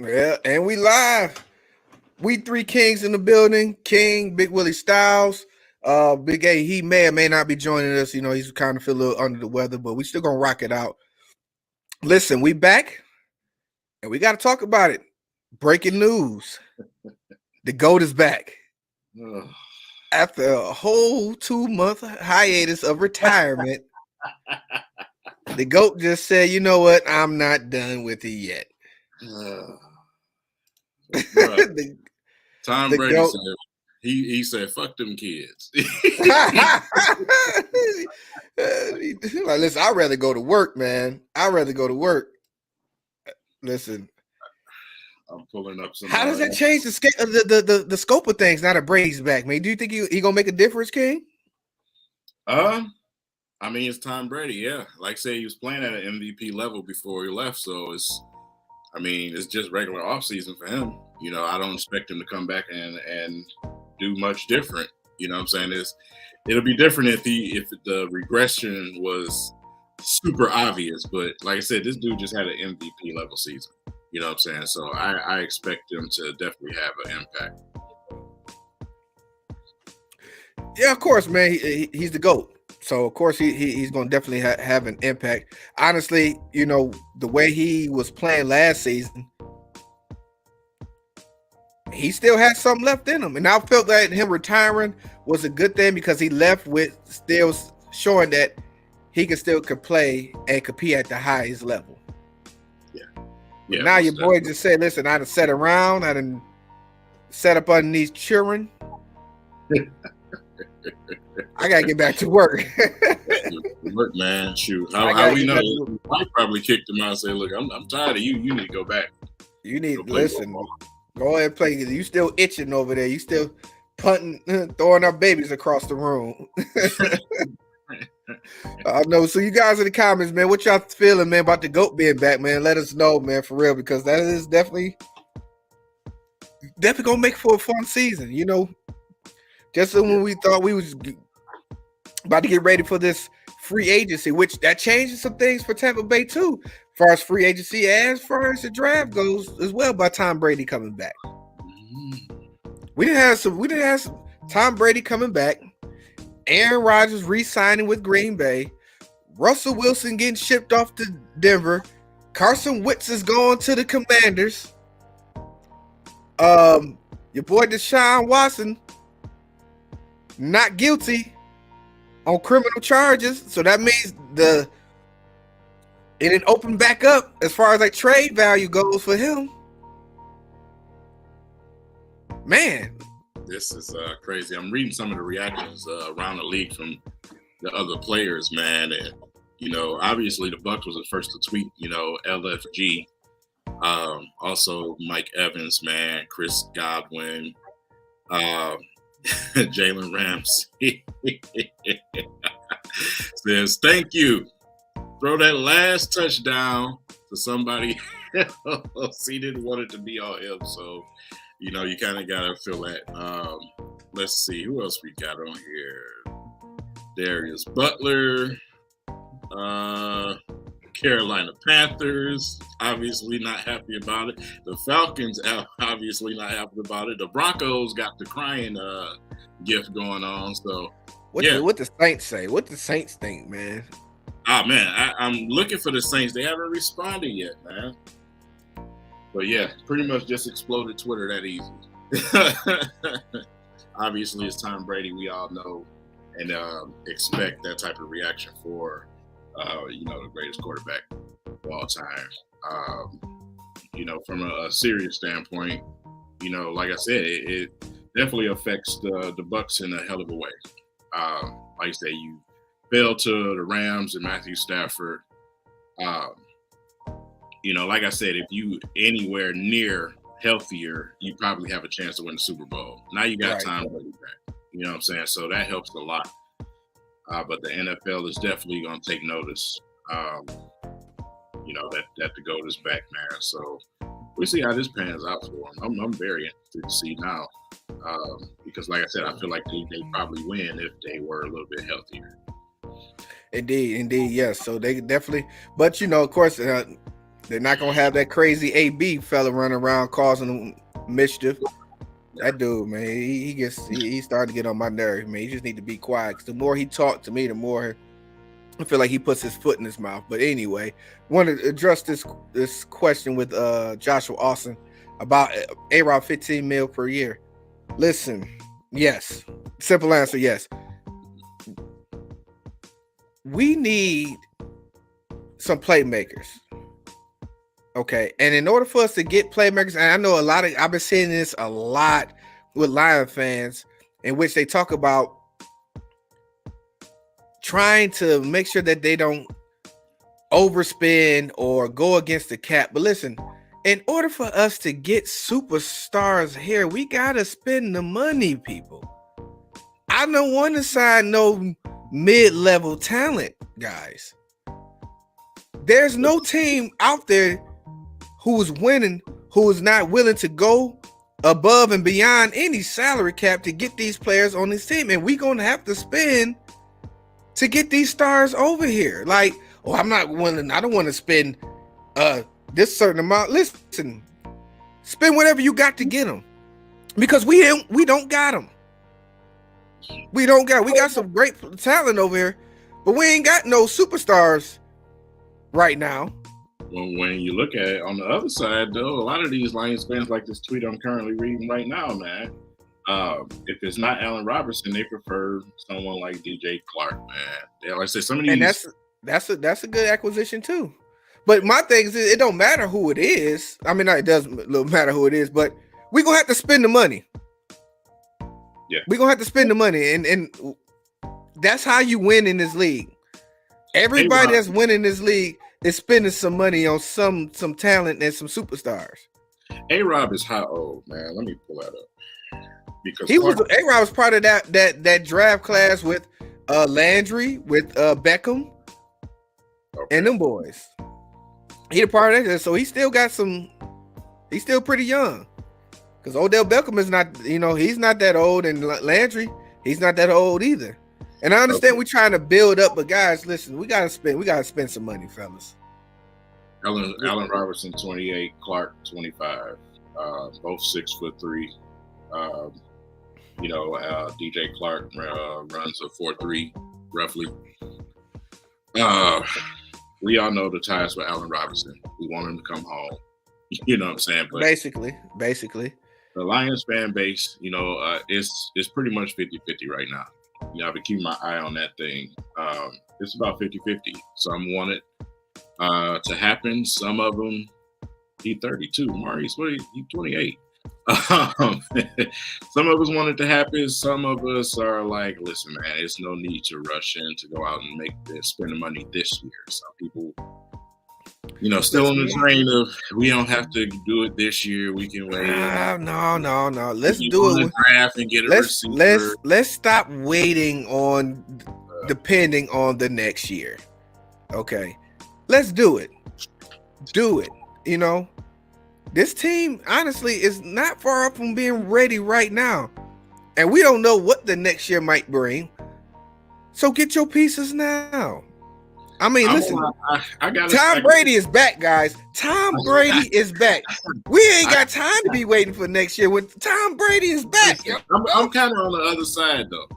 Yeah, and we live. W3Kingz in the building. King, Big Willie Styles. Big A, he may or may not be joining us. You know, he's kind of feel a little under the weather, but we still gonna rock it out. Listen, we back and we gotta talk about it. Breaking news. The GOAT is back. Ugh. After a whole 2-month hiatus of retirement, the GOAT just said, you know what? I'm not done with it yet. Bruh, Tom the Brady GOAT. said he said, "Fuck them kids." Like, listen, I'd rather go to work, man. I'd rather go to work. Listen, I'm pulling up some. how does that change the scope of things now that Brady's back, man? Do you think he gonna make a difference, King? I mean, it's Tom Brady, yeah. Like I say, he was playing at an MVP level before he left, so it's just regular offseason for him. You know, I don't expect him to come back and do much different. You know what I'm saying? It'll be different if the regression was super obvious. But like I said, this dude just had an MVP level season. You know what I'm saying? So I expect him to definitely have an impact. Yeah, of course, man. He's the GOAT. So, of course, he's going to definitely have an impact. Honestly, you know, the way he was playing last season, he still had something left in him. And I felt that him retiring was a good thing because he left with still showing that he could play and compete at the highest level. Yeah. Now your boy just said, listen, I done sat around, I done sat up underneath children. I gotta get back to work. Work, man. Shoot. How we know? I probably kicked him out and said, "Look, I'm tired of you. You need to go back. You need to listen. Go ahead and play. You still itching over there. You still punting, throwing our babies across the room." I know. So you guys in the comments, man, what y'all feeling, man, about the GOAT being back, man? Let us know, man, for real, because that is definitely gonna make for a fun season. You know, just when we thought we was about to get ready for this free agency, which that changes some things for Tampa Bay too, as far as free agency, as far as the draft goes as well. By Tom Brady coming back, we didn't have some Tom Brady coming back, Aaron Rodgers re-signing with Green Bay, Russell Wilson getting shipped off to Denver, Carson Wentz is going to the Commanders, your boy Deshaun Watson not guilty on criminal charges, so that means it didn't open back up as far as like trade value goes for him. Man, this is crazy. I'm reading some of the reactions around the league from the other players, man, and you know, obviously the Bucs was the first to tweet. You know, LFG, also Mike Evans, man, Chris Godwin, Jalen Ramsey says, "Thank you. Throw that last touchdown to somebody else. He didn't want it to be all him." So, you know, you kind of got to feel that. Let's see. Who else we got on here? Darius Butler. Carolina Panthers, obviously not happy about it. The Falcons, obviously not happy about it. The Broncos got the crying gift going on. So, what the Saints say? What the Saints think, man? Man, I'm looking for the Saints. They haven't responded yet, man. But yeah, pretty much just exploded Twitter that easy. Obviously, it's Tom Brady. We all know and expect that type of reaction for you know, the greatest quarterback of all time. You know, from a serious standpoint, you know, like I said, it definitely affects the Bucs in a hell of a way. Like I say, you fell to the Rams and Matthew Stafford. You know, like I said, if you anywhere near healthier, you probably have a chance to win the Super Bowl. Now you got Tom Brady back. You know what I'm saying? So that helps a lot. But the NFL is definitely going to take notice, you know, that the GOAT is back, man. So we'll see how this pans out for him. I'm very interested to see now because, like I said, I feel like they probably win if they were a little bit healthier. Indeed, yes. So they definitely, but you know, of course, They're not gonna have that crazy AB fella running around causing mischief. That dude, man, he's starting to get on my nerves, man. He just need to be quiet. 'Cause the more he talks to me, the more I feel like he puts his foot in his mouth. But anyway, want to address this question with Joshua Austin about A-Rod 15 mil per year. Listen, yes. Simple answer, yes. We need some playmakers. Okay. And in order for us to get playmakers, and I know I've been seeing this a lot with Lion fans, in which they talk about trying to make sure that they don't overspend or go against the cap. But listen, in order for us to get superstars here, we got to spend the money, people. I don't want to sign no mid-level talent, guys. There's no team out there who's winning, who is not willing to go above and beyond any salary cap to get these players on this team. And we're going to have to spend to get these stars over here. Like, oh, I don't want to spend this certain amount. Listen, spend whatever you got to get them, because we don't got them. We got some great talent over here, but we ain't got no superstars right now. Well, when you look at it on the other side, though, a lot of these Lions fans, like this tweet I'm currently reading right now, man. If it's not Allen Robinson, they prefer someone like DJ Clark, man. Yeah, like I said, some of these, and that's a good acquisition too. But my thing is, it don't matter who it is. I mean, it does matter who it is, but we're gonna have to spend the money. Yeah, we're gonna have to spend the money, and that's how you win in this league. Everybody that's winning this league is spending some money on some talent and some superstars. A-Rob is how old, man? Let me pull that up. Because A-Rod was part of that draft class with Landry, with Beckham, and them boys. He a part of that, so he still got some. He's still pretty young, because Odell Beckham is not. He's not that old, and Landry, he's not that old either. And I understand we're trying to build up, but guys, listen, we gotta spend some money, fellas. Allen Robinson 28, Clark 25, both 6'3". DJ Clark runs a 4.3 roughly. We all know the ties with Allen Robinson. We want him to come home. You know what I'm saying? But basically. The Lions fan base, it's pretty much 50-50 right now. I've been keeping my eye on that thing. It's about 50-50. Some want it to happen. Some of them, he's 32. Maurice, he's 28. Some of us want it to happen. Some of us are like, listen, man, there's no need to rush in to go out and spend the money this year. Some people, still on the train of, we don't have to do it this year. We can wait. No. Let's do it. Draft and get a receiver. Let's stop waiting on depending on the next year. Okay, let's do it. Do it. This team, honestly, is not far off from being ready right now. And we don't know what the next year might bring. So get your pieces now. I mean, listen, Tom Brady is back, guys. Tom Brady is back. We ain't got time to be waiting for next year when Tom Brady is back. I'm kind of on the other side, though,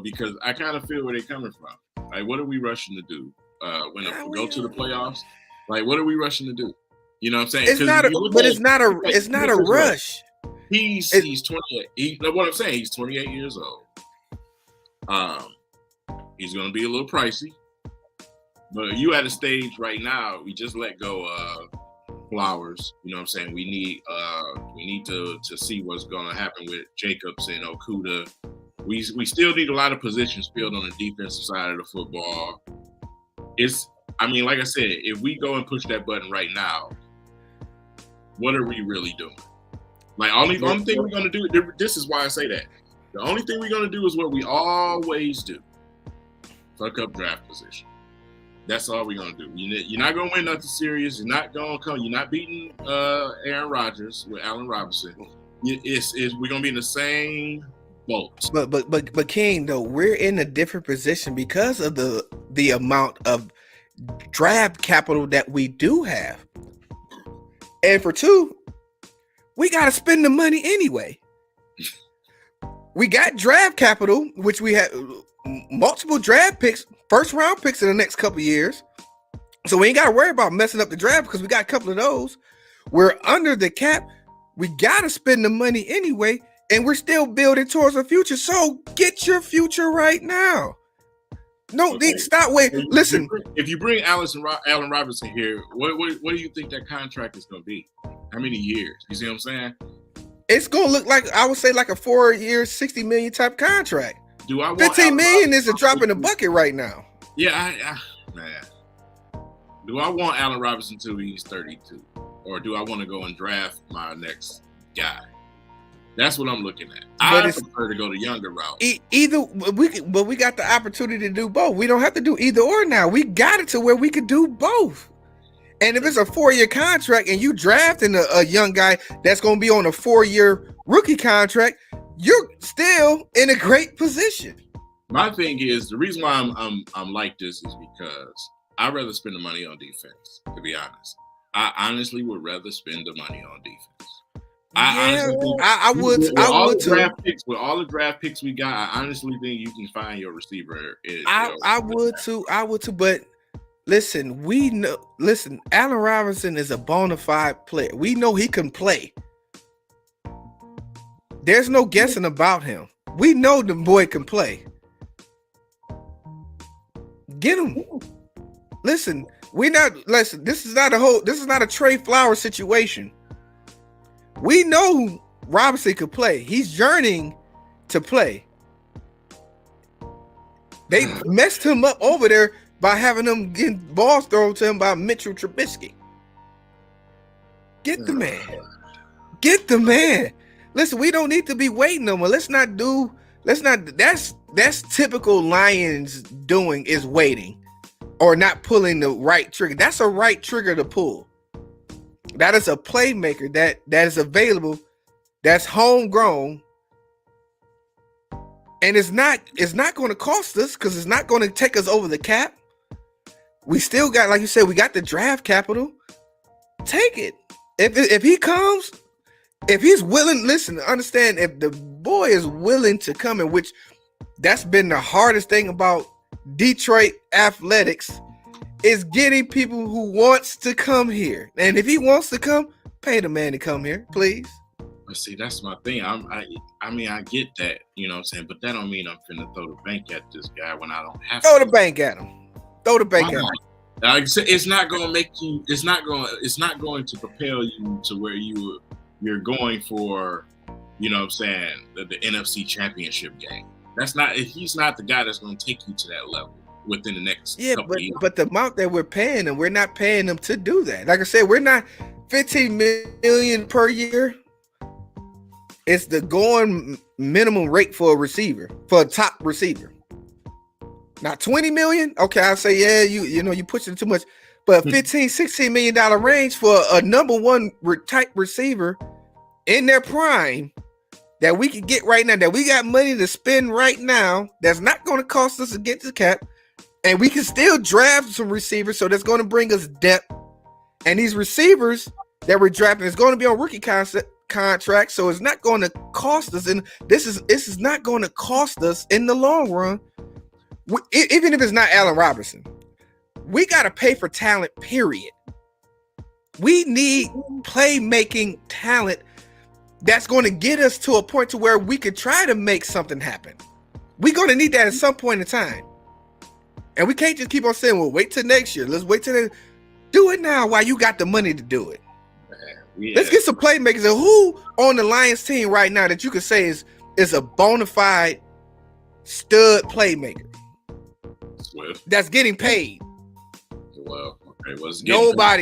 because I kind of feel where they're coming from. Like, what are we rushing to do? When we go to the playoffs? Like, what are we rushing to do? You know what I'm saying? It's not a rush. He's 28. What I'm saying, he's 28 years old. He's going to be a little pricey. But you at a stage right now, we just let go of Flowers. You know what I'm saying? We need to see what's going to happen with Jacobs and Okuda. We still need a lot of positions filled on the defensive side of the football. Like I said, if we go and push that button right now, what are we really doing? Like, only thing we're going to do, this is why I say that. The only thing we're going to do is what we always do. Fuck up draft position. That's all we're going to do. You're not going to win nothing serious. You're not going to come. You're not beating Aaron Rodgers with Allen Robinson. We're going to be in the same boat. But King, though, we're in a different position because of the amount of draft capital that we do have. And for two, we got to spend the money anyway. We got draft capital, which we have multiple draft picks, first round picks in the next couple of years. So we ain't got to worry about messing up the draft because we got a couple of those. We're under the cap. We got to spend the money anyway, and we're still building towards our future. So get your future right now. No, Okay. stop waiting. Listen. If you bring Allen Robinson here, what do you think that contract is going to be? How many years? You see what I'm saying? It's going to look like, I would say, like a 4-year, $60 million type contract. Do I want 15 million is a drop in the bucket right now. Yeah, man. Do I want Allen Robinson till he's 32? Or do I want to go and draft my next guy? That's what I'm looking at. I prefer to go the younger route. But we got the opportunity to do both. We don't have to do either or now. We got it to where we could do both. And if it's a 4-year contract and you drafting a young guy that's going to be on a 4-year rookie contract, you're still in a great position. My thing is, the reason why I'm like this is because I'd rather spend the money on defense, to be honest. I honestly would rather spend the money on defense. I would too. With all the draft picks we got, I honestly think you can find your receiver. I would too. But listen, Allen Robinson is a bona fide player. We know he can play. There's no guessing about him. We know the boy can play. Get him. Listen, this is not a Trey Flowers situation. We know Robinson could play. He's yearning to play. They messed him up over there by having him getting balls thrown to him by Mitchell Trubisky. Get the man. Get the man. Listen, we don't need to be waiting no more. That's typical Lions doing, is waiting or not pulling the right trigger. That's a right trigger to pull. That is a playmaker that is available, that's homegrown, and it's not going to cost us because it's not going to take us over the cap. We still got, like you said, we got the draft capital. Take it. If he comes, if he's willing, listen, understand, if the boy is willing to come in, which that's been the hardest thing about Detroit athletics, is getting people who wants to come here. And if he wants to come, pay the man to come here, please. But see, that's my thing. I mean, I get that, you know what I'm saying, but that don't mean I'm finna throw the bank at this guy when I don't have to. Throw the bank at him. Throw the bank at him. It's not going to make you. It's not going to propel you to where you're going for, you know what I'm saying, the NFC Championship game. That's not. He's not the guy that's going to take you to that level within the next couple of years. But the amount that we're paying them, we're not paying them to do that. Like I said, we're not $15 million per year. It's the going minimum rate for a receiver, for a top receiver. Not $20 million. Okay, I'll say, yeah, you know, you pushing it too much. But $15-16 million range for a number one type receiver in their prime that we can get right now, that we got money to spend right now, that's not going to cost us to get to the cap. And we can still draft some receivers, so that's going to bring us depth. And these receivers that we're drafting is going to be on rookie contract, so it's not going to cost us. And this is not going to cost us in the long run. Even if it's not Allen Robinson, we got to pay for talent, period. We need playmaking talent that's going to get us to a point to where we could try to make something happen. We're going to need that at some point in time. And we can't just keep on saying, well, wait till next year. Let's wait till do it now while you got the money to do it. Yeah. Let's get some playmakers. And who on the Lions team right now that you could say is a bona fide stud playmaker that's getting paid? Well, okay,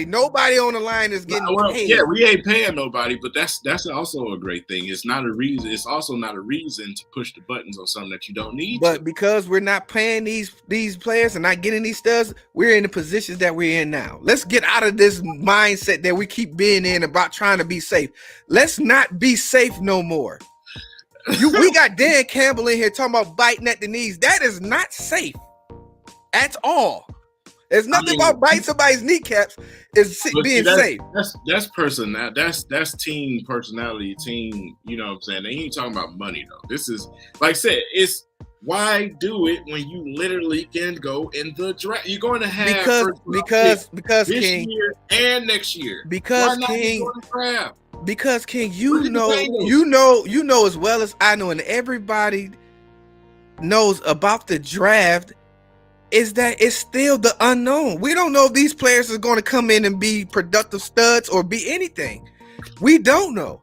nobody on the line is getting paid. Yeah, we ain't paying nobody, but that's also a great thing. It's not a reason. It's also not a reason to push the buttons on something that you don't need. But because we're not paying these players and not getting these studs, we're in the positions that we're in now. Let's get out of this mindset that we keep being in about trying to be safe. Let's not be safe no more. We got Dan Campbell in here talking about biting at the knees. That is not safe at all. There's nothing about biting somebody's kneecaps is being safe. That's team personality, team. You know what I'm saying? They ain't talking about money though. This is like I said, it's why do it when you literally can go in the draft? You're going to have because this King year and next year. Because why King. Not go to draft? Because King, you know as well as I know, and everybody knows about the draft, is that it's still the unknown. We don't know if these players are going to come in and be productive studs or be anything. We don't know.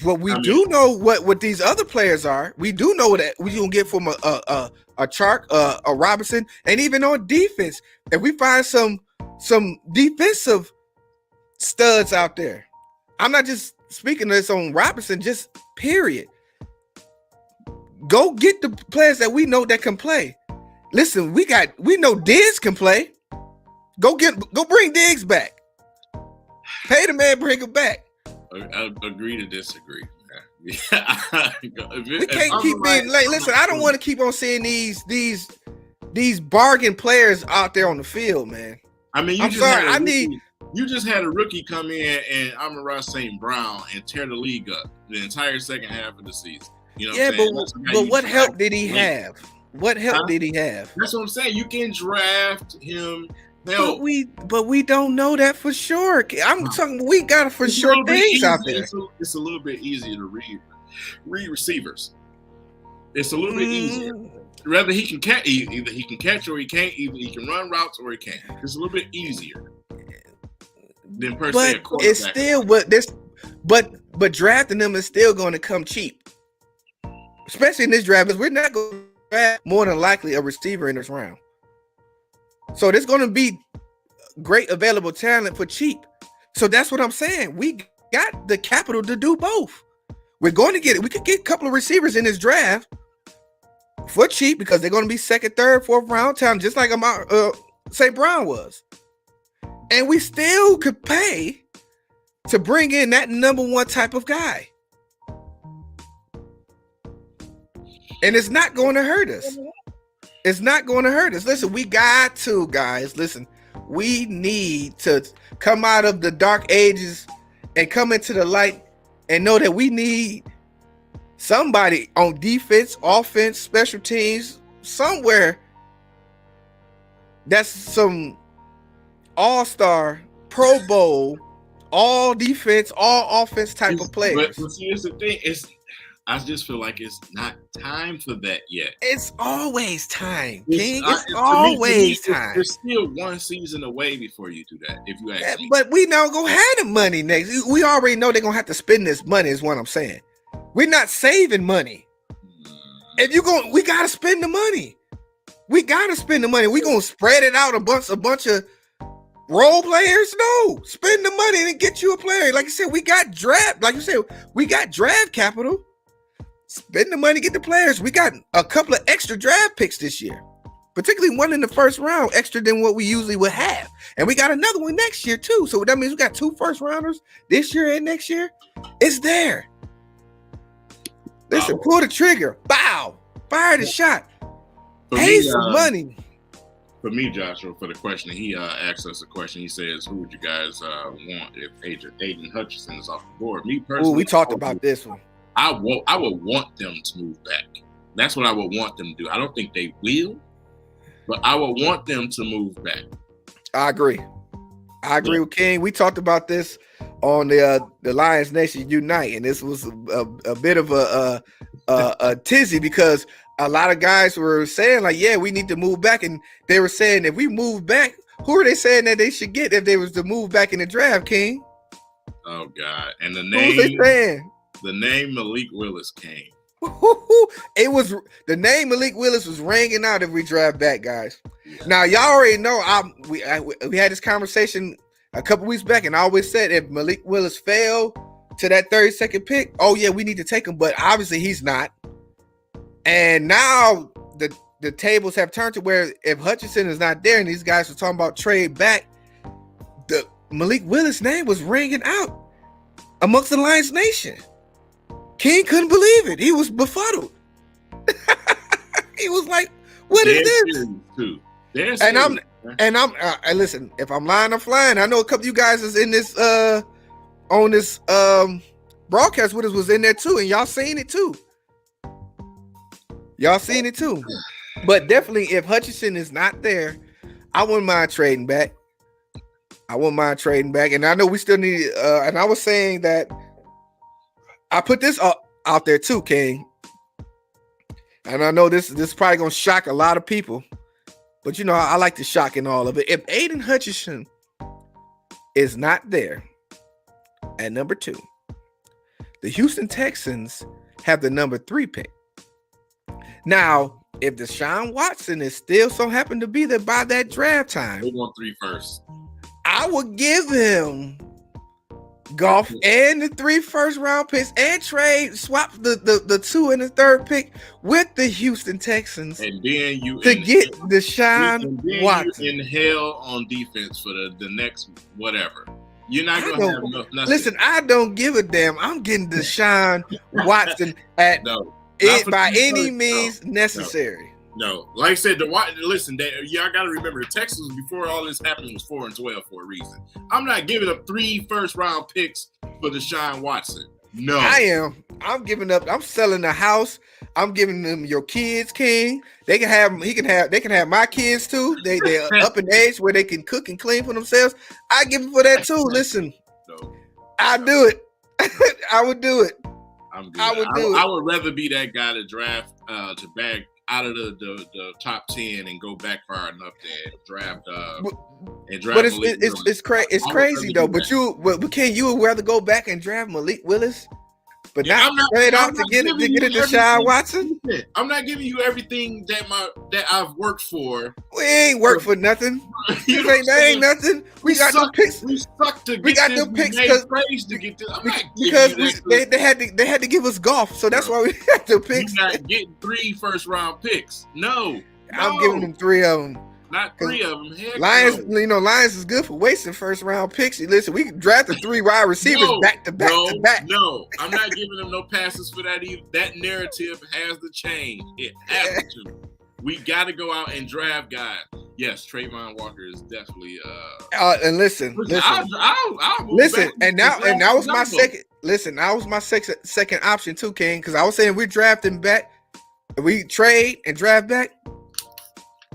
But we do know what these other players are. We do know that we gonna get from a Chark, a Robinson, and even on defense. If we find some defensive studs out there, I'm not just speaking of this on Robinson, just period. Go get the players that we know that can play. Listen, we know Diggs can play. Go bring Diggs back. Pay the man, bring him back. I agree to disagree. We can't keep being late. Listen, I don't want to keep on seeing these bargain players out there on the field, man. I mean, you just had a rookie come in and Amon-Ra St. Brown and tear the league up the entire second half of the season. You know but what help did he have? What help did he have? That's what I'm saying. You can draft him. But we don't know that for sure. I'm talking. We got for sure things out there. It's a little bit easier to read receivers. It's a little bit easier. Rather he can catch, either he can catch or he can't. Either he can run routes or he can't. It's a little bit easier than per se. But it's still but drafting them is still going to come cheap, especially in this draft. Because we're not going to draft more than likely a receiver in this round. So there's going to be great available talent for cheap. So that's what I'm saying. We got the capital to do both. We're going to get it. We could get a couple of receivers in this draft for cheap because they're going to be second, third, fourth round talent, just like St. Brown was. And we still could pay to bring in that number one type of guy. And it's not going to hurt us. It's not going to hurt us. Listen, we got to, guys. Listen, we need to come out of the dark ages and come into the light and know that we need somebody on defense, offense, special teams, somewhere that's some all-star, Pro Bowl, all defense, all offense type of players. But see, here's the thing. I just feel like it's not time for that yet. It's always time, King. It's always time. There's still one season away before you do that, if you ask me. But we now gonna have the money next. We already know they're gonna have to spend this money, is what I'm saying. We're not saving money. If we gotta spend the money. We gotta spend the money. We gonna spread it out a bunch of role players? No. Spend the money and get you a player. Like you said, we got draft. Like you said, we got draft capital. Spend the money, get the players. We got a couple of extra draft picks this year, particularly one in the first round, extra than what we usually would have. And we got another one next year too. So that means we got 2 first rounders this year and next year. It's there. Listen, pull the trigger. Bow. Fire the shot. Pay some money. For me, Joshua, for the question, he asked us a question. He says, who would you guys want if Aiden Hutchinson is off the board? Me personally. We talked about this one. I would want them to move back. That's what I would want them to do. I don't think they will, but I would want them to move back. I agree with King. We talked about this on the Lions Nation Unite, and this was a bit of a tizzy because a lot of guys were saying like, yeah, we need to move back, and they were saying if we move back, who are they saying that they should get if they was to move back in the draft, King? Oh God! And the name. Who's they saying? The name Malik Willis came. It was the name Malik Willis was ringing out if we draft back, guys. Yeah. Now y'all already know we had this conversation a couple weeks back, and I always said if Malik Willis fell to that 32nd pick, oh yeah, we need to take him, but obviously he's not. And now the tables have turned to where if Hutchinson is not there, and these guys are talking about trade back, the Malik Willis name was ringing out amongst the Lions Nation. King couldn't believe it. He was befuddled. He was like, what is this? They're And serious, I'm listen, if I'm lying, I'm flying. I know a couple of you guys is in this on this broadcast with us was in there too, and y'all seen it too. Y'all seen it too. But definitely, if Hutchinson is not there, I wouldn't mind trading back. And I know we still need. And I was saying that I put this out there too, King. And I know this is probably gonna shock a lot of people, but you know I like to shock in all of it. If Aiden Hutchinson is not there at number 2, the Houston Texans have the number 3 pick. Now, if Deshaun Watson is still so happen to be there by that draft time, they want 3 first. I would give him Goff and the 3 first-round picks and swap the 2 and the 3rd pick with the Houston Texans, and then you get Deshaun Watson. You in hell on defense for the next whatever. You're not gonna have enough. Nothing. Listen, I don't give a damn. I'm getting Deshaun Watson at by any means necessary. No, like I said, listen, y'all got to remember the Texans before all this happened was 4-12 for a reason. I'm not giving up 3 first-round picks for Deshaun Watson. No, I am. I'm giving up. I'm selling the house. I'm giving them your kids, King. They can have. They can have my kids too. They're up in age where they can cook and clean for themselves. I give them for that too. Listen, I do it. I would do it. I'm good. I would rather be that guy to draft to bag out of the top 10 and go back far enough to draft but it's crazy though. But can you would rather go back and draft Malik Willis, but not trade out to get a Deshaun Watson? I'm not giving you everything that I've worked for. We ain't worked for nothing. That ain't nothing. We got them picks. We got them picks because they had to give us Goff, so that's why we got the picks. You're not getting 3 first-round picks. No, I'm giving them 3 of them. Not 3 of them. Lions, Lions is good for wasting first-round picks. Listen, we drafted 3 wide receivers back to back to back. No, I'm not giving them no passes for that either. That narrative has to change. It has to. We got to go out and draft guys. Yes, Trayvon Walker is definitely. And listen. And that was my second. Listen, that was my second option too, King. Because I was saying we're drafting back. We trade and draft back.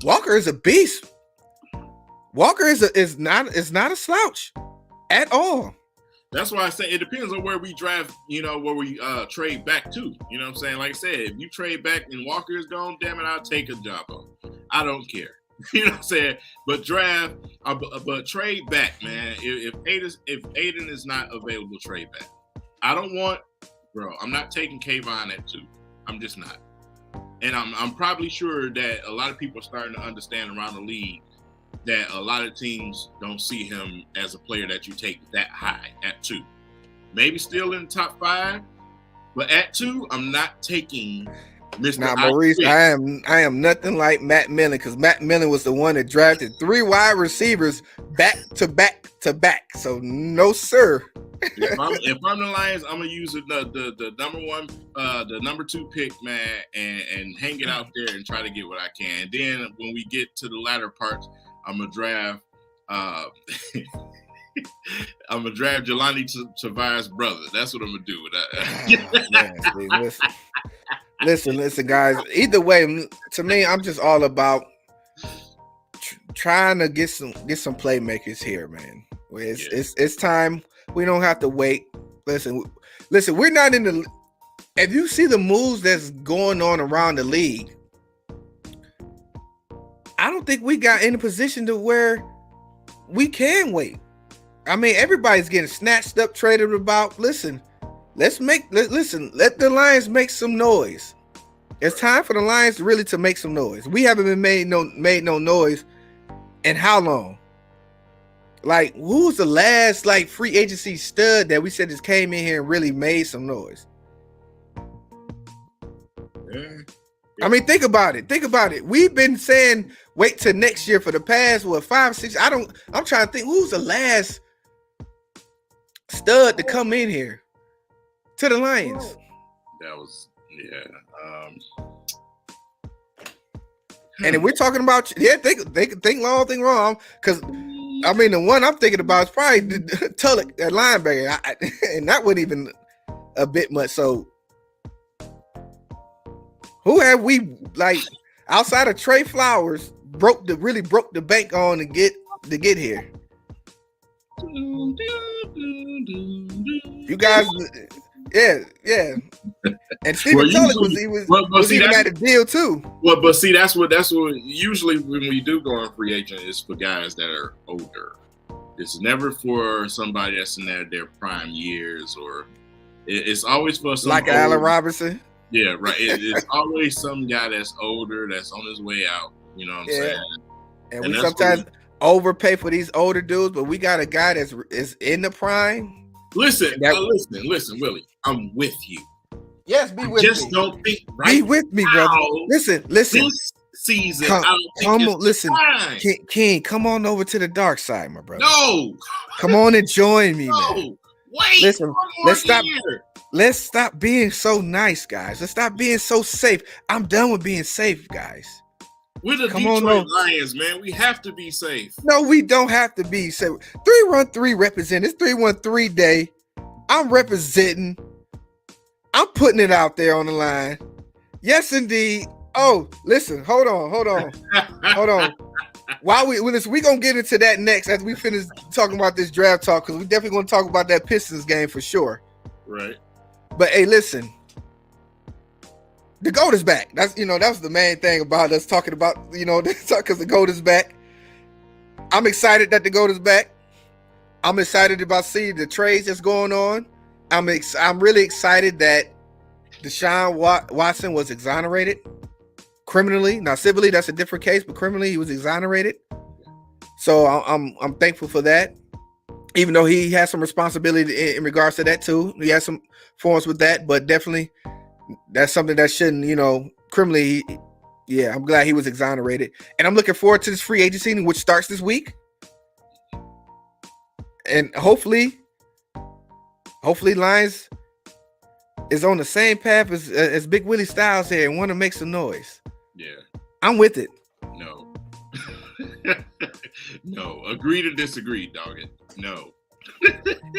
Walker is a beast. Walker is not a slouch at all. That's why I say it depends on where we draft, where we trade back to. You know what I'm saying? Like I said, if you trade back and Walker is gone, damn it, I'll take a job on. I don't care. You know what I'm saying? But but trade back, man. If Aiden is not available, trade back. I'm not taking Kayvon at 2. I'm just not. And I'm probably sure that a lot of people are starting to understand around the league that a lot of teams don't see him as a player that you take that high at 2. Maybe still in the top 5, but at 2, I'm not taking Mr. Now, Maurice, I am nothing like Matt Millen, because Matt Millen was the one that drafted 3 wide receivers back to back to back. So no, sir. If I'm the Lions, I'm gonna use the number 1, the number 2 pick, man, and hang it out there and try to get what I can. And then when we get to the latter parts, I'm gonna draft. I'm gonna draft Jelani Tavares' brother. That's what I'm gonna do with that. Listen, guys. Either way, to me, I'm just all about trying to get some playmakers here, man. It's time. We don't have to wait. Listen. We're not in the. If you see the moves that's going on around the league, I don't think we got in a position to where we can wait. I mean, everybody's getting snatched up, traded about. Listen, let the Lions make some noise. It's time for the Lions really to make some noise. We haven't been made no noise in how long? Like, who's the last free agency stud that we said just came in here and really made some noise? Yeah. I mean, think about it. We've been saying wait till next year for the past 5, 6. I'm trying to think who's the last stud to come in here to the Lions. That was And if we're talking about, they could think long, think wrong. Because, I mean, the one I'm thinking about is probably Tulloch, that linebacker. And that wasn't even a bit much. So, who have we, like, outside of Trey Flowers, really broke the bank on to get here? You guys, yeah. And Stephen Tulloch was even at the deal too. Well, but see, that's what usually when we do go on free agent is for guys that are older. It's never for somebody that's in their prime years, or it's always for some like Allen Robinson. Yeah, right. It's always some guy that's older that's on his way out. You know what I'm saying? And we sometimes overpay for these older dudes, but we got a guy that's is in the prime. Listen, Willie. I'm with you. Yes, be with me. Just don't think right. Be with me, brother. Listen. This season, come on, listen, King, come on over to the dark side, my brother. No, come on and join me, man. Wait, listen, let's stop being so nice, guys. Let's stop being so safe. I'm done with being safe, guys. We're the Detroit Lions, man. We have to be safe. No, we don't have to be safe. 313 represent. It's 313 day. I'm representing. I'm putting it out there on the line. Yes, indeed. Oh, listen. Hold on. While we gonna get into that next as we finish talking about this draft talk, because we definitely gonna talk about that Pistons game for sure. Right. But hey, listen. The GOAT is back. That was the main thing about us talking about, because the GOAT is back. I'm excited that the GOAT is back. I'm excited about seeing the trades that's going on. I'm really excited that Deshaun Watson was exonerated criminally. Now, civilly, that's a different case, but criminally, he was exonerated. So I'm thankful for that. Even though he has some responsibility in regards to that too. He has some forms with that, but definitely that's something that shouldn't, criminally. Yeah, I'm glad he was exonerated. And I'm looking forward to this free agency, which starts this week. And hopefully Lions is on the same path as Big Willie Styles here and want to make some noise. Yeah. I'm with it. No. No. Agree to disagree, dog it. No.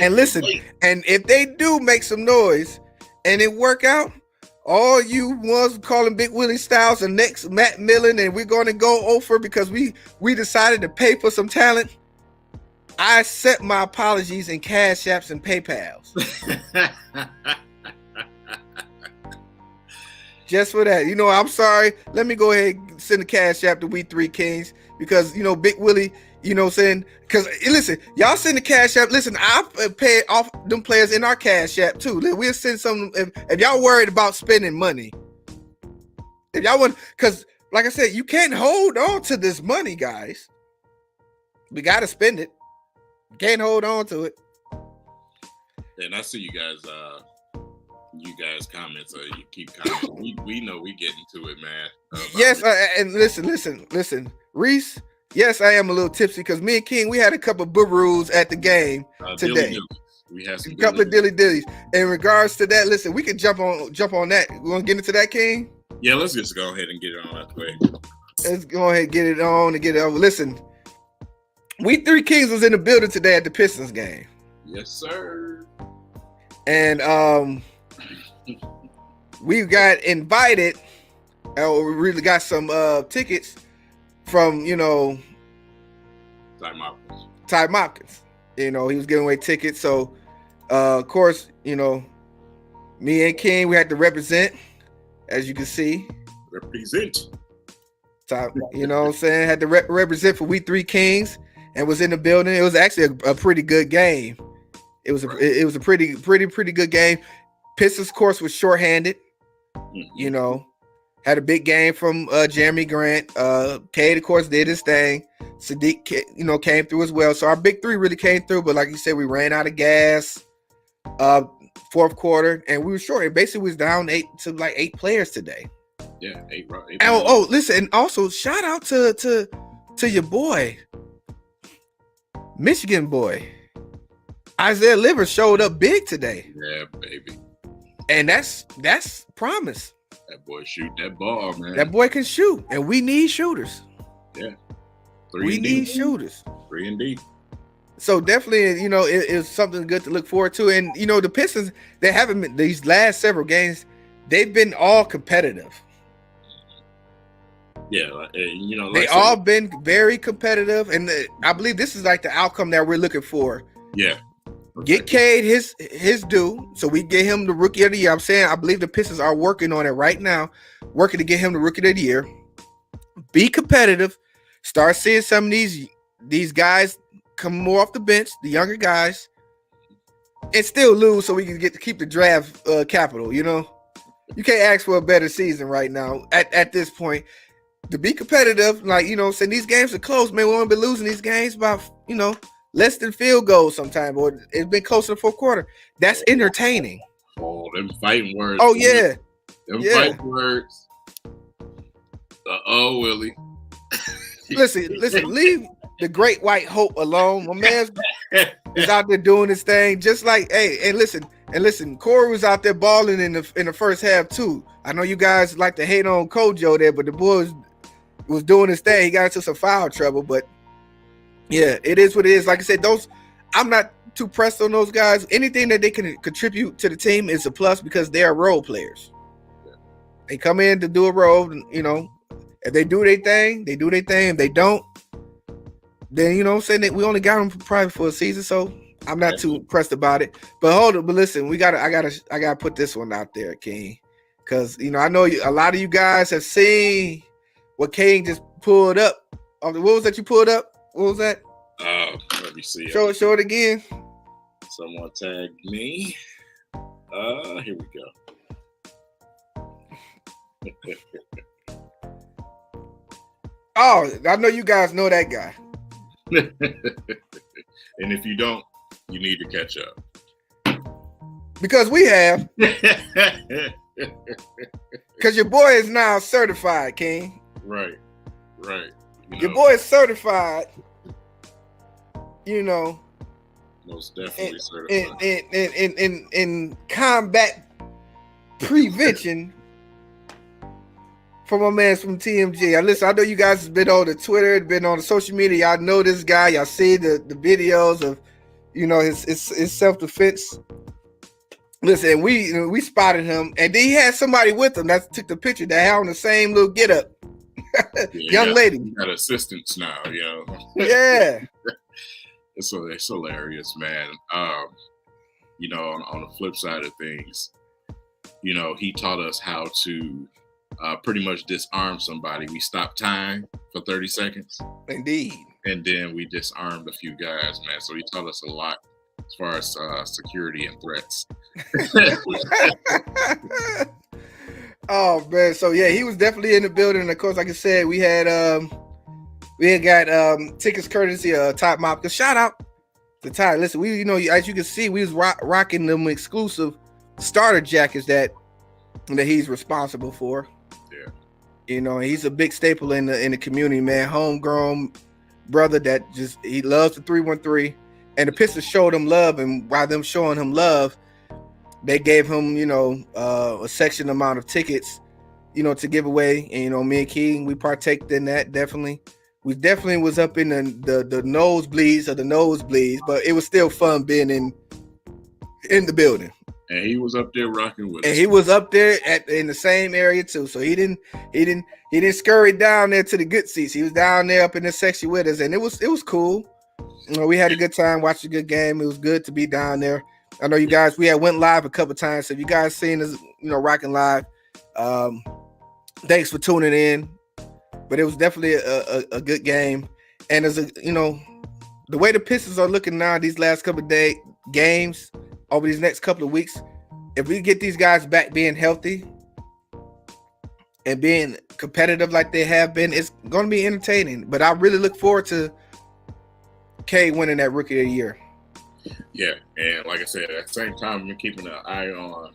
And listen, and if they do make some noise and it work out, all you ones calling Big Willie Styles the next Matt Millen, and we're going to go over because we decided to pay for some talent, I accept my apologies in Cash Apps and PayPals. Just for that. I'm sorry. Let me go ahead and send a Cash App to W3Kingz because, Big Willie, saying, because listen, y'all send the Cash App. Listen, I pay off them players in our Cash App too. We'll send some, if y'all worried about spending money. If y'all want, because like I said, you can't hold on to this money, guys. We got to spend it. Can't hold on to it. And I see you guys comments. You keep commenting. we know we get into it, man. Yes, and listen, Reese. Yes, I am a little tipsy because me and King, we had a couple of boo-roos at the game today. We had some couple of dilly-dillies. In regards to that, listen, we can jump on that. We want to get into that, King? Yeah, let's just go ahead and get it on that way. Let's go ahead and get it on and get it over. Listen, W3Kingz was in the building today at the Pistons game. Yes, sir. And we got invited. We really got some tickets from, Ty Mopkins. He was giving away tickets. So, of course, me and King, we had to represent, as you can see. Represent. Ty, you know what I'm saying? Had to represent for W3Kingz and was in the building. It was actually a pretty good game. It was a pretty good game. Pistons, of course, was shorthanded. Had a big game from Jeremy Grant. Cade, of course, did his thing. Sadiq, came through as well. So our big three really came through. But like you said, we ran out of gas fourth quarter, and we were short. It basically was down 8 players today. Yeah, 8. Listen, and also shout out to your boy, Michigan boy. Isaiah Livers showed up big today. Yeah, baby. And that's promise. That boy shoot that ball, man. That boy can shoot, and we need shooters. Yeah. We need shooters. 3 and D. So definitely, it's something good to look forward to. And, the Pistons, they haven't been, these last several games, they've been all competitive. Yeah, they all been very competitive. And I believe this is like the outcome that we're looking for. Yeah. Get Cade his due, so we get him the Rookie of the Year. I'm saying I believe the Pistons are working on it right now, working to get him the Rookie of the Year. Be competitive. Start seeing some of these guys come more off the bench, the younger guys, and still lose so we can get to keep the draft capital. You can't ask for a better season right now at this point. To be competitive, saying these games are close, man. We won't be losing these games by less than field goals sometime, or it's been close to the fourth quarter. That's entertaining. Oh, them fighting words. Oh, yeah. Them fighting words. Willie. Listen, leave the great white hope alone. My man is out there doing his thing, just like, hey, and listen, Corey was out there balling in the first half too. I know you guys like to hate on Kojo there, but the boy was doing his thing. He got into some foul trouble, but yeah, it is what it is. Like I said, I'm not too pressed on those guys. Anything that they can contribute to the team is a plus because they are role players. They come in to do a role, if they do their thing, they do their thing. If they don't, then saying that we only got them probably for a season, so I'm not too pressed about it. But listen, I gotta put this one out there, King, because I know a lot of you guys have seen what King just pulled up. What was that you pulled up? What was that? Let me see. Show it again. Someone tagged me. Here we go. Oh, I know you guys know that guy. And if you don't, you need to catch up. Because we have. Because your boy is now certified, King. Right. Your boy is certified. Most definitely certified. In combat prevention from my man from TMG. Listen, I know you guys have been on the Twitter, been on the social media. Y'all know this guy. Y'all see the videos of, his self-defense. Listen, we spotted him, and then he had somebody with him that took the picture that had on the same little get-up. Young lady. Got assistants now, Yeah. It's hilarious, man. On the flip side of things, he taught us how to pretty much disarm somebody. We stopped time for 30 seconds. Indeed. And then we disarmed a few guys, man. So he taught us a lot as far as security and threats. Oh, man. So, yeah, he was definitely in the building. And, of course, like I said, we had got tickets courtesy of Top Mop. The shout out to Ty. Listen, we, as you can see, we was rocking them exclusive starter jackets that he's responsible for. Yeah. He's a big staple in the community, man. Homegrown brother that he loves the 313. And the Pistons showed him love, and by them showing him love, they gave him, a section amount of tickets, to give away. And, me and King, we partaked in that, definitely. We definitely was up in the nosebleeds, but it was still fun being in the building. And he was up there rocking with us. And he was up there in the same area too. So he didn't scurry down there to the good seats. He was down there up in the section with us, and it was cool. We had a good time, watched a good game. It was good to be down there. I know you guys, we had went live a couple times. So if you guys seen us, rocking live, thanks for tuning in. But it was definitely a good game. And as the way the Pistons are looking now, these last couple of games over these next couple of weeks, if we get these guys back being healthy and being competitive like they have been, it's going to be entertaining. But I really look forward to K winning that Rookie of the Year. Yeah, and like I said, at the same time, we're keeping an eye on,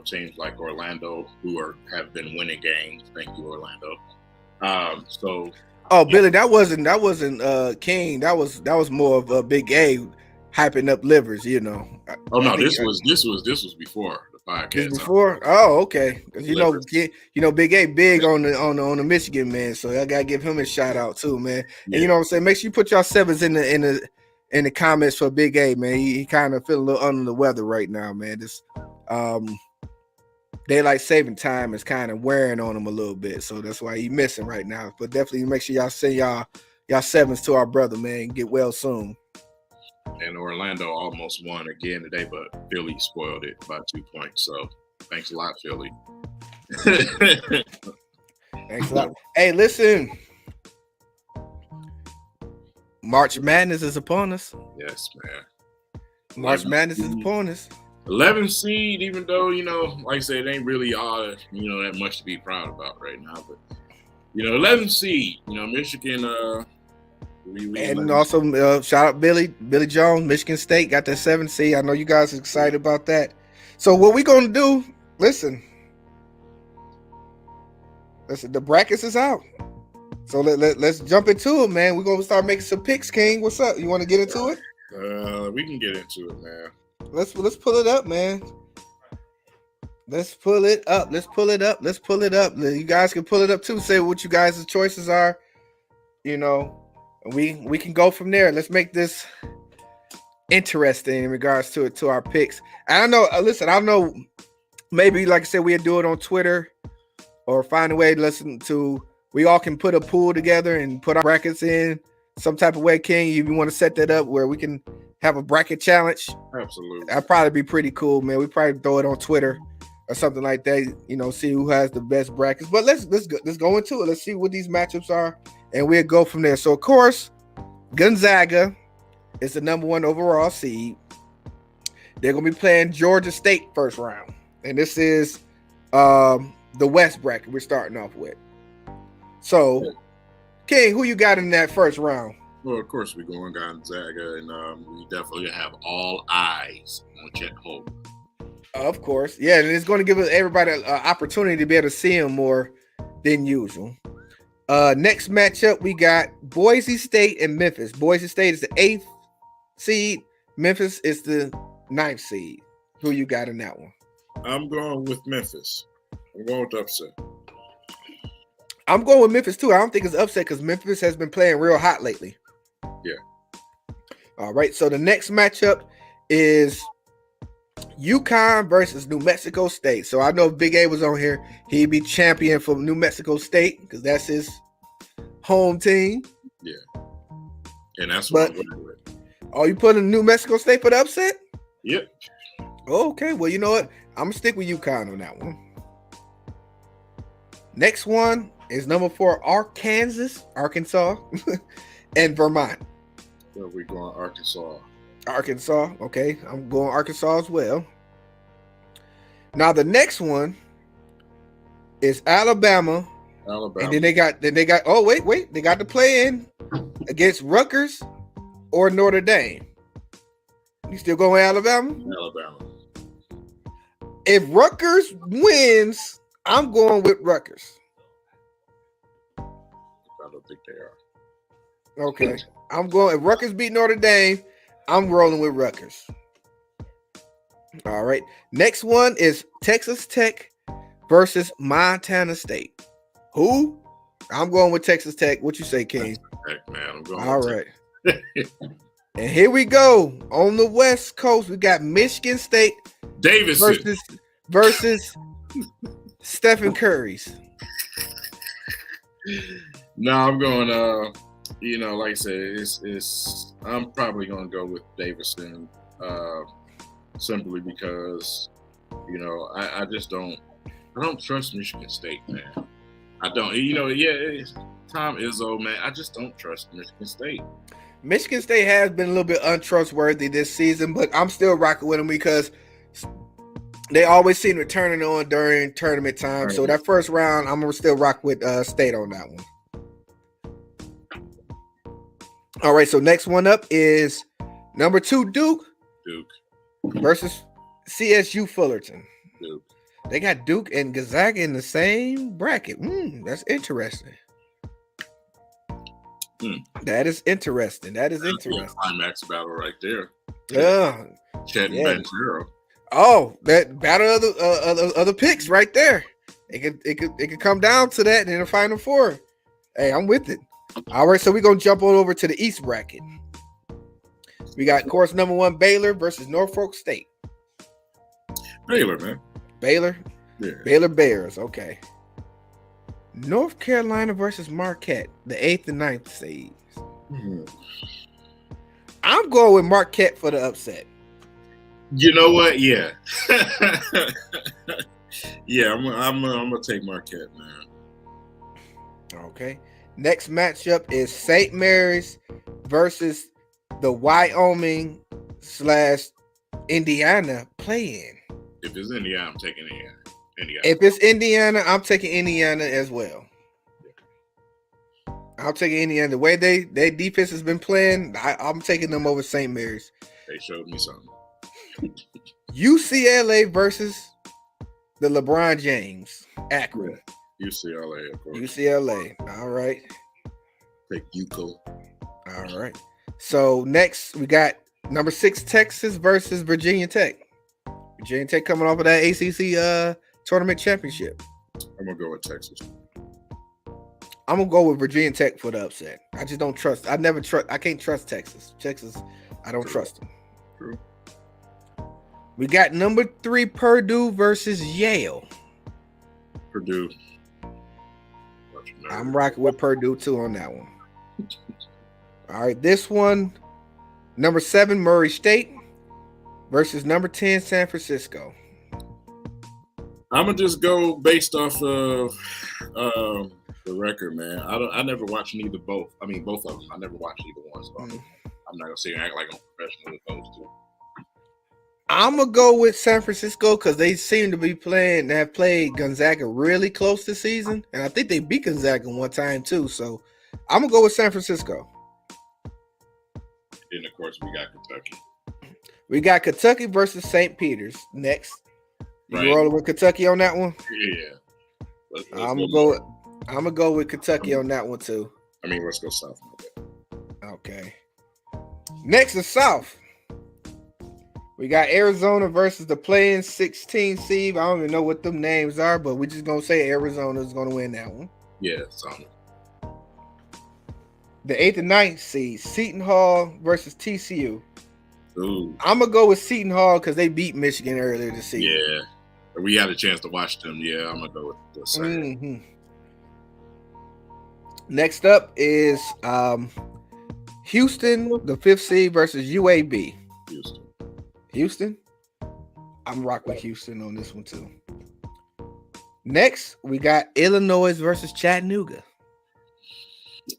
teams like Orlando who have been winning games. Thank you, Orlando. Billy, that wasn't King. That was more of a Big A hyping up livers, Oh no, this was before the podcast. Before? Oh, okay. Because you know, Big A big on the Michigan man, so I gotta give him a shout out too, man. Yeah. And you know what I'm saying? Make sure you put y'all sevens in the comments for Big A, man. He kind of feeling a little under the weather right now, man. This daylight saving time is kind of wearing on him a little bit, so that's why he's missing right now. But definitely make sure y'all send y'all sevens to our brother, man. Get well soon. And Orlando almost won again today, but Philly spoiled it by 2 points. So thanks a lot, Philly. Thanks a lot. Hey, listen. March Madness is upon us. Yes, man. March Madness is upon us. 11 seed, even though, like I said, it ain't really all, that much to be proud about right now. But, 11 seed, Michigan, and also shout out Billy Jones, Michigan State got that 7 seed. I know you guys are excited about that. So what we gonna do? Listen, the brackets is out. So let's jump into it, man. We're gonna start making some picks. King, what's up? You want to get into it? We can get into it, man. Let's pull it up, man. Let's pull it up. You guys can pull it up too. Say what you guys' choices are. We can go from there. Let's make this interesting in regards to our picks. I don't know. Listen, I don't know. Maybe, like I said, we'll do it on Twitter or find a way to listen to. We all can put a pool together and put our brackets in some type of way. King, if you want to set that up where we can have a bracket challenge, absolutely. That'd probably be pretty cool, man. We probably throw it on Twitter or something like that. See who has the best brackets. But let's go into it. Let's see what these matchups are. And we'll go from there. So, of course, Gonzaga is the number 1 overall seed. They're going to be playing Georgia State first round. And this is the West bracket we're starting off with. So, King, who you got in that first round? Well, of course, we're going Gonzaga, and we definitely have all eyes on Chet Holmgren. Of course. Yeah, and it's going to give everybody an opportunity to be able to see him more than usual. Next matchup, we got Boise State and Memphis. Boise State is the 8th seed. Memphis is the 9th seed. Who you got in that one? I'm going with Memphis. I'm going with upset. I'm going with Memphis too. I don't think it's upset because Memphis has been playing real hot lately. Yeah. All right. So the next matchup is UConn versus New Mexico State. So I know if Big A was on here, he'd be champion for New Mexico State because that's his home team. Yeah. And that's what I'm going with. Oh, you putting New Mexico State for the upset? Yep. Okay. Well, you know what? I'm going to stick with UConn on that one. Next one is number 4, Arkansas, and Vermont. So we're going Arkansas. Arkansas. Okay. I'm going Arkansas as well. Now the next one is Alabama. And then they got oh wait, they got to play in against Rutgers or Notre Dame. You still going Alabama? Alabama. If Rutgers wins, I'm going with Rutgers. I don't think they are. Okay. I'm going if Rutgers beat Notre Dame, I'm rolling with Rutgers. All right. Next one is Texas Tech versus Montana State. Who? I'm going with Texas Tech. What you say, King? Heck, man, I'm going. All right. And here we go. On the West Coast, we got Michigan State Davidson versus Stephen Curry's. No, I'm going. Like I said, it's. I'm probably going to go with Davidson, simply because, I just don't. I don't trust Michigan State, man. I don't. Tom Izzo, man. I just don't trust Michigan State. Michigan State has been a little bit untrustworthy this season, but I'm still rocking with them because they always seem to turn it on during tournament time. So that first round, I'm gonna still rock with State on that one. All right, so next one up is number 2 Duke versus CSU Fullerton. Duke. They got Duke and Gonzaga in the same bracket. That's interesting. That is interesting. Climax battle right there. Yeah. Chet and Banchero. Oh, that battle of the other picks right there. It could come down to that in the Final Four. Hey, I'm with it. All right, so we're gonna jump on over to the East bracket. We got course number 1 Baylor versus Norfolk State. Baylor, man. Baylor? Yeah. Baylor Bears, okay. North Carolina versus Marquette, the 8th and 9th seeds. I'm going with Marquette for the upset. You know what? Yeah. Yeah, I'm gonna take Marquette, man. Okay. Next matchup is St. Mary's versus the Wyoming / Indiana play-in. If it's Indiana, I'm taking Indiana. If it's Indiana, I'm taking Indiana as well. I'm taking Indiana. The way their defense has been playing, I'm taking them over St. Mary's. They showed me something. UCLA versus the LeBron James. Akron. UCLA, of course. UCLA. All right. Take UCO. All right. So next we got number 6 Texas versus Virginia Tech. Virginia Tech coming off of that ACC tournament championship. I'm gonna go with Texas. I'm gonna go with Virginia Tech for the upset. I just don't trust. I can't trust Texas. I don't trust them. True. We got number 3 Purdue versus Yale. Purdue. I'm rocking with Purdue too on that one. All right, this one, number 7 Murray State versus number 10 San Francisco. I'm gonna just go based off of the record, man. I never watched both of them. I never watched either one, so I'm not gonna sit here and act like I'm professional with those two. I'm gonna go with San Francisco because they seem to be playing. They have played Gonzaga really close this season, and I think they beat Gonzaga one time too. So I'm gonna go with San Francisco. Then of course we got Kentucky. We got Kentucky versus St. Peter's next. You rolling with Kentucky on that one? Yeah. Let's I'm gonna go with Kentucky on that one too. Let's go South. Okay. Next is South. We got Arizona versus the play-in 16 seed. I don't even know what them names are, but we're just gonna say Arizona is gonna win that one. Yeah, Sonic. The 8th and 9th seed, Seton Hall versus TCU. Ooh. I'm gonna go with Seton Hall because they beat Michigan earlier this season. Yeah, we had a chance to watch them. Yeah, I'm gonna go with the same. Mm-hmm. Next up is Houston, the 5th seed versus UAB. Houston. I'm rocking with Houston on this one too. Next, we got Illinois versus Chattanooga.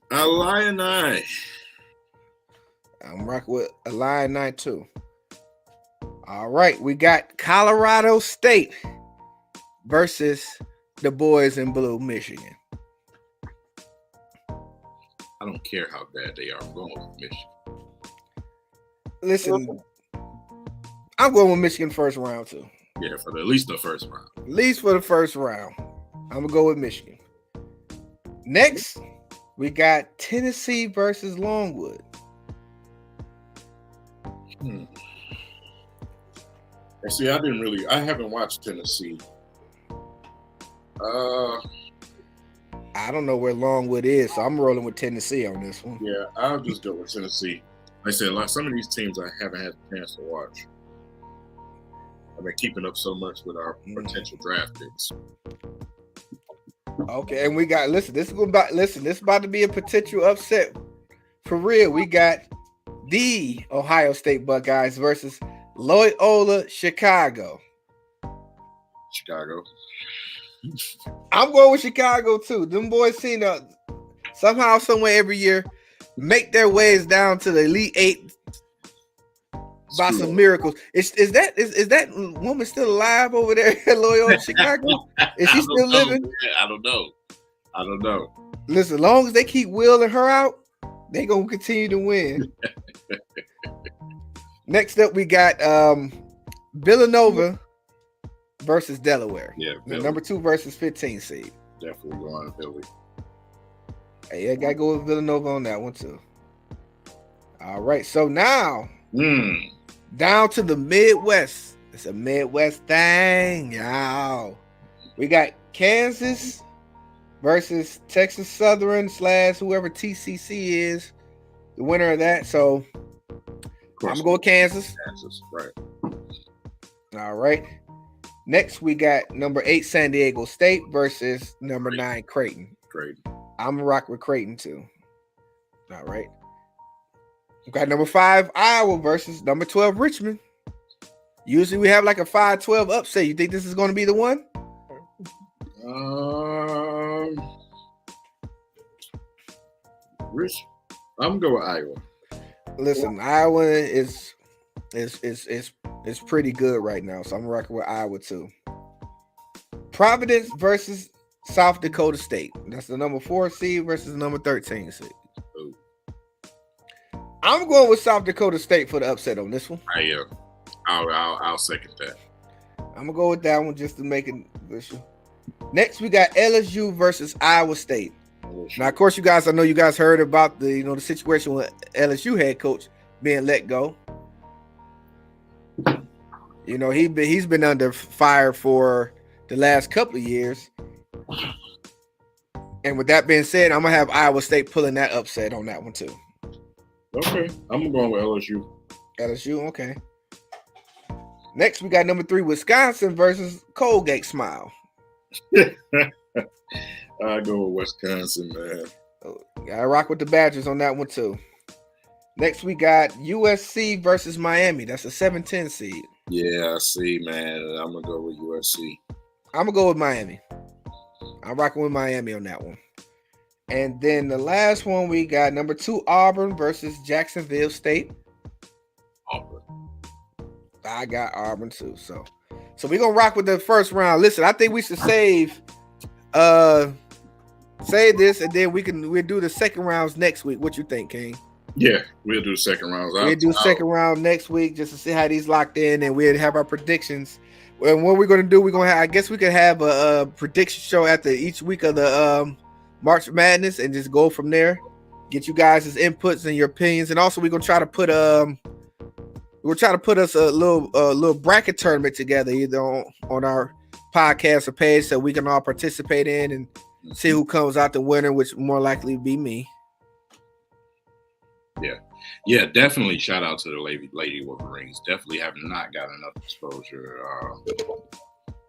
Illini. I'm rocking with Illini too. All right, we got Colorado State versus the boys in blue, Michigan. I don't care how bad they are. I'm going with Michigan. Listen, I'm going with Michigan first round too. Yeah, for at least the first round. At least for the first round. I'm going to go with Michigan. Next, we got Tennessee versus Longwood. See, I haven't watched Tennessee. I don't know where Longwood is, so I'm rolling with Tennessee on this one. Yeah, I'll just go with Tennessee. Like I said, some of these teams I haven't had a chance to watch. I've been keeping up so much with our potential draft picks. Okay, and we got this is about to be a potential upset for real. We got the Ohio State Buckeyes versus Loyola Chicago. Chicago. I'm going with Chicago too. Them boys seem to somehow, somewhere every year make their ways down to the Elite Eight by some miracles. Is that woman still alive over there at Loyola Chicago? Is she still living? I don't know. Listen, as long as they keep wheeling her out, they gonna continue to win. Next up, we got Villanova versus Delaware. Yeah, the number 2 versus 15 seed. Definitely going to Philly. Hey, I gotta go with Villanova on that one too. All right, so now down to the Midwest It's a Midwest thing, y'all. We got Kansas versus Texas Southern / whoever TCC is, the winner of that. So I'm gonna go with Kansas. Kansas, right? All right. Next, we got number 8 San Diego State versus number 9 Creighton. I'm gonna rock with Creighton too. All right. We got number 5 Iowa versus number 12 Richmond. Usually we have like a 5-12 upset. You think this is going to be the one? Rich, I'm going with Iowa. Listen, Iowa is pretty good right now, so I'm rocking with Iowa too. Providence versus South Dakota State. That's the number 4 seed versus the number 13 seed. Ooh. I'm going with South Dakota State for the upset on this one. I'll second that. I'm gonna go with that one just to make it official. Next, we got LSU versus Iowa State. Now, of course, I know you guys heard about the situation with LSU head coach being let go. He's been under fire for the last couple of years. And with that being said, I'm gonna have Iowa State pulling that upset on that one too. Okay, I'm going with LSU. LSU, okay. Next, we got number 3 Wisconsin versus Colgate Smile. I go with Wisconsin, man. I rock with the Badgers on that one too. Next, we got USC versus Miami. That's a 7-10 seed. Yeah, I see, man. I'm gonna go with USC. I'm gonna go with Miami. I'm rocking with Miami on that one. And then the last one, we got number 2 Auburn versus Jacksonville State. Auburn. I got Auburn too. So we're gonna rock with the first round. Listen, I think we should save this, and then we'll do the second rounds next week. What you think, King? Yeah, we'll do the second rounds. We'll do second round next week just to see how these locked in, and we'll have our predictions. And what we're gonna do, I guess we could have a prediction show after each week of the March Madness, and just go from there. Get you guys' inputs and your opinions, and also we're gonna try to put us a little bracket tournament together, either on our podcast or page, so we can all participate in and see who comes out the winner, which more likely be me. Yeah, definitely. Shout out to the Lady Wolverines. Definitely have not got enough exposure,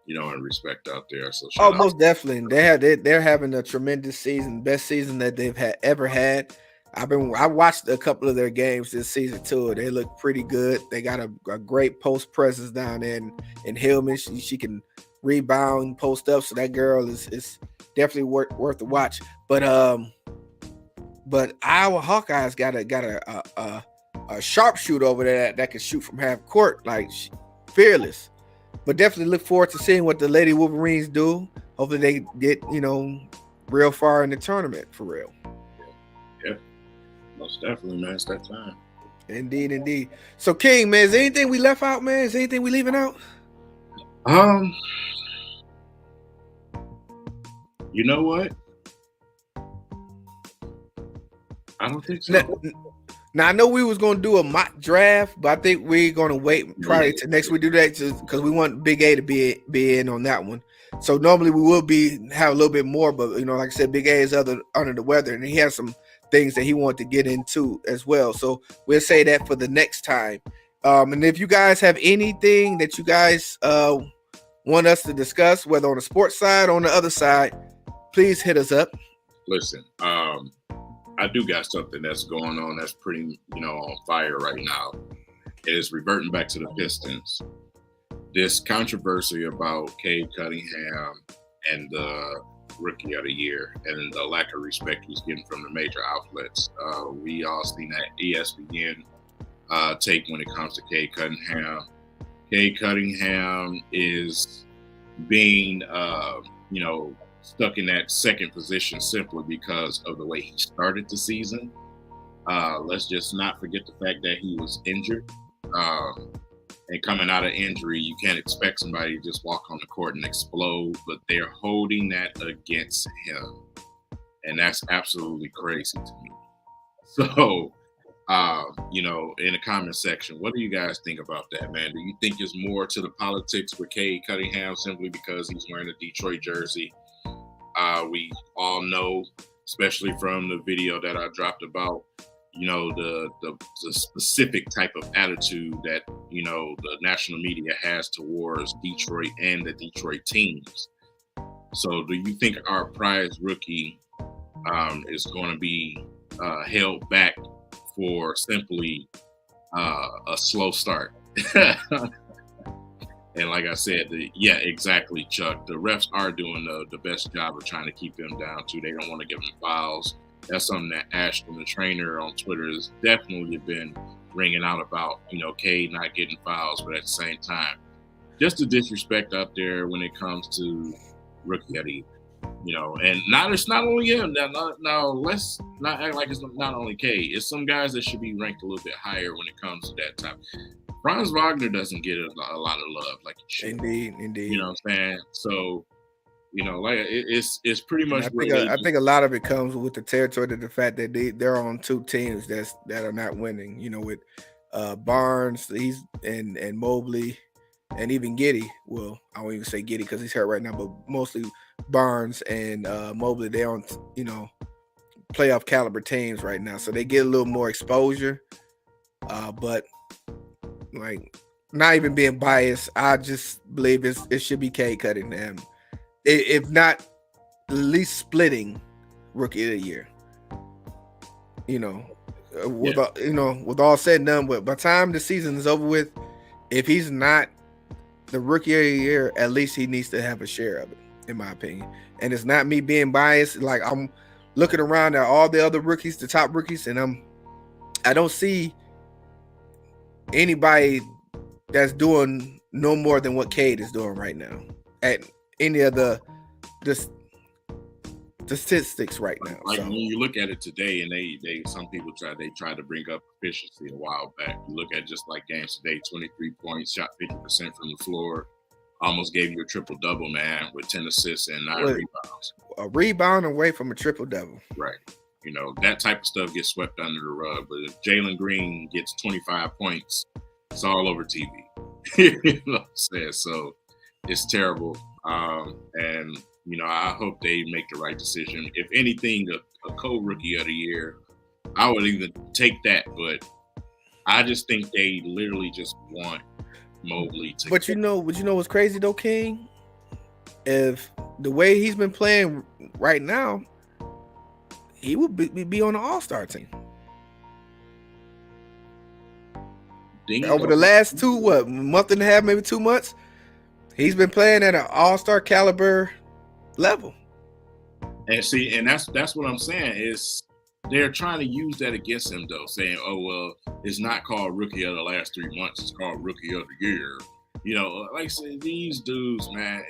and respect out there. So most definitely, they're having a tremendous season, best season that they've ever had. I watched a couple of their games this season too. They look pretty good. They got a great post presence down there in Hillman. She can rebound, post up. So that girl is definitely worth the watch. But Iowa Hawkeyes got a sharpshooter over there that can shoot from half court, like fearless. But definitely look forward to seeing what the Lady Wolverines do. Hopefully they get real far in the tournament for real. Yeah, most definitely, man. It's that time. Indeed. So King, man, is there anything we left out, man? Is there anything we leaving out? You know what? I don't think so. Now I know we was gonna do a mock draft, but I think we're gonna wait probably to next week do that because we want Big A to be in on that one. So normally we will have a little bit more, but like I said, Big A is under the weather, and he has some things that he wanted to get into as well. So we'll say that for the next time. And if you guys have anything that you guys want us to discuss, whether on the sports side or on the other side, please hit us up. Listen, I do got something that's going on that's pretty, on fire right now. It is reverting back to the Pistons. This controversy about Cade Cunningham and the Rookie of the Year and the lack of respect he's getting from the major outlets. We all seen that ESPN take when it comes to Cade Cunningham. Cade Cunningham is being, stuck in that second position simply because of the way he started the season. Let's just not forget the fact that he was injured. And coming out of injury, you can't expect somebody to just walk on the court and explode, but they're holding that against him. And that's absolutely crazy to me. So In the comment section, what do you guys think about that, man? Do you think it's more to the politics with Cade Cunningham simply because he's wearing a Detroit jersey? We all know, especially from the video that I dropped about, the specific type of attitude that, the national media has towards Detroit and the Detroit teams. So do you think our prize rookie is going to be held back for simply a slow start? And like I said, yeah, exactly, Chuck. The refs are doing the best job of trying to keep him down, too. They don't want to give him fouls. That's something that Ashton, the trainer on Twitter, has definitely been ringing out about, Cade not getting fouls. But at the same time, just the disrespect out there when it comes to rookie of the year. And now it's not only him. Now let's not act like it's not only Cade. It's some guys that should be ranked a little bit higher when it comes to that type. Franz Wagner doesn't get a lot of love like he should. Indeed. You know what I'm saying? So, like it's pretty much. I think a lot of it comes with the territory of the fact that they're on two teams that are not winning. With Barnes, he's and Mobley, and even Giddey. Well, I won't even say Giddey because he's hurt right now, but mostly Barnes and Mobley. They're on playoff caliber teams right now, so they get a little more exposure. But like, not even being biased, I just believe it should be Cade Cunningham. If not, at least splitting rookie of the year. With all said and done, but by the time the season is over with, if he's not the rookie of the year, at least he needs to have a share of it, in my opinion. And it's not me being biased. Like, I'm looking around at all the other rookies, the top rookies, and I don't see anybody that's doing no more than what Cade is doing right now at any of the statistics right now. Like, when you look at it today, and some people try to bring up efficiency a while back. You look at just like games today, 23 points, shot 50% from the floor, almost gave you a triple-double, man, with 10 assists and 9 rebounds. A rebound away from a triple-double. Right. That type of stuff gets swept under the rug. But if Jalen Green gets 25 points, it's all over TV. You know what I'm saying? So it's terrible. And, I hope they make the right decision. If anything, a co-rookie of the year, I would even take that. But I just think they literally just want Mobley to. But you know what's crazy though, King? If the way he's been playing right now, he would be on the All-Star team. Over the last month and a half, maybe 2 months, he's been playing at an All-Star caliber level. And see, and that's what I'm saying is they're trying to use that against him though, saying, "Oh well, it's not called Rookie of the last 3 months; it's called Rookie of the Year." Like I said, these dudes, man,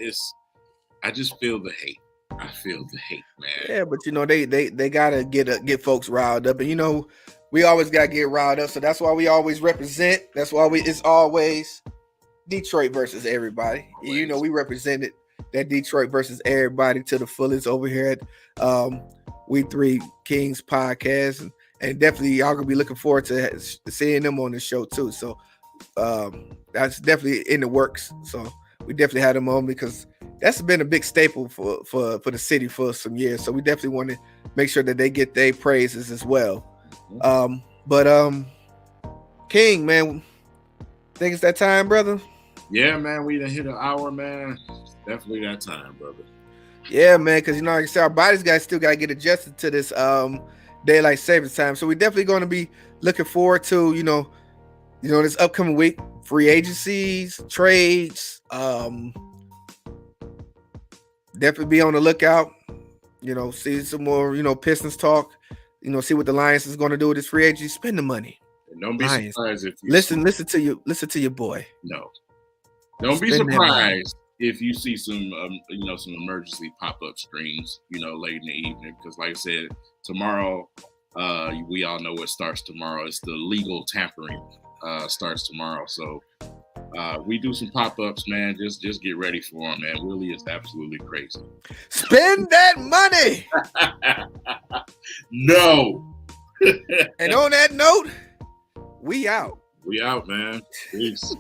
I just feel the hate. I feel the hate, man. Yeah, but they gotta get folks riled up, and we always gotta get riled up. So that's why we always represent. That's why it's always Detroit versus everybody. We represented that Detroit versus everybody to the fullest over here at W3Kingz podcast, and definitely y'all gonna be looking forward to seeing them on the show too. So that's definitely in the works. So we definitely had them on because that's been a big staple for the city for some years. So we definitely want to make sure that they get their praises as well. But King, man, think it's that time, brother? Yeah, man, we done hit an hour, man. Definitely that time, brother. Yeah, man, because like I said, our bodies still got to get adjusted to this daylight savings time. So we're definitely going to be looking forward to this upcoming week, free agencies, trades. Definitely be on the lookout. See some more Pistons talk. See what the Lions is going to do with this free agency. Spend the money. And don't be surprised if you listen to your boy. No, don't be surprised if you see some some emergency pop-up streams late in the evening, because like I said, tomorrow we all know what starts tomorrow. It's the legal tampering starts tomorrow. So we do some pop-ups, man. Just get ready for them, man. Willie is absolutely crazy. Spend that money. No. And on that note, We out. We out, man. Peace.